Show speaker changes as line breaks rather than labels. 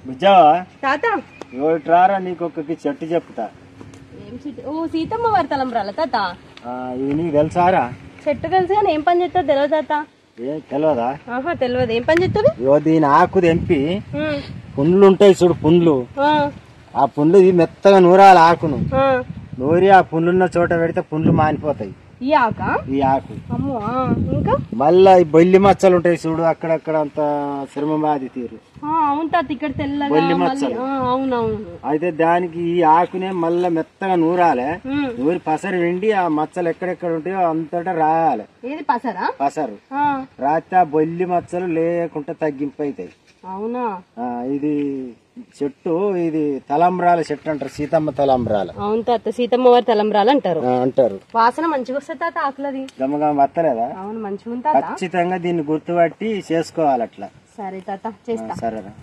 బుజ్జావా
తాత
రారా నీకు ఒక చెట్టు చెప్తా.
ఏం చెట్టు? ఓ సీతమ్మ వారి తలంబ్రాల తాత.
ఇది నీకు తెలుసారా?
చెట్టు తెలుసు కానీ ఏం పని చేస్తా తెలియదు తాత.
తెలియదా?
ఆహా తెలియదు. ఏం పని చేస్తుంది?
దీని ఆకు తెంపి పుండ్లు ఉంటాయి చూడు, పుండ్లు. ఆ పుండ్లు మెత్తగా నూరాలి ఆకును. నూరి ఆ పుండ్లున్న చోట పెడితే పుండ్లు మానిపోతాయి.
ఈ ఆకు అమ్మో. ఇంకా
మళ్ళా ఈ బొల్లి మచ్చలు ఉంటాయి చూడు, అక్కడక్కడ అంత శ్రమ బాధి తీరు.
అవును తాత ఇక్కడ తెల్లగా
బొల్లి మచ్చలు.
అవునవును.
అయితే దానికి ఈ ఆకునే మళ్ళా మెత్తగా నూరాలి. నూరి పసరు వెండి ఆ మచ్చలు ఎక్కడెక్కడ ఉంటాయో అంతటా రాయాలి.
ఏది పసరా?
పసరు రాస్తే ఆ బొల్లి మచ్చలు లేకుండా తగ్గింపు అవుతాయి.
అవునా?
ఇది చెట్టు, ఇది తలంబ్రాల చెట్టు అంటారు, సీతమ్మ తలంబ్రాల.
అవును తాత, సీతమ్మ వారి తలంబ్రాలు అంటారు. వాసన మంచిగా వస్తుంది తాత ఆకులది.
గమగమ వస్తలేదా?
అవును మంచిగా ఉంటుంది.
ఖచ్చితంగా దీన్ని గుర్తుపట్టి చేసుకోవాలి అట్లా.
సరే తాత చేస్తా.
సరేరా.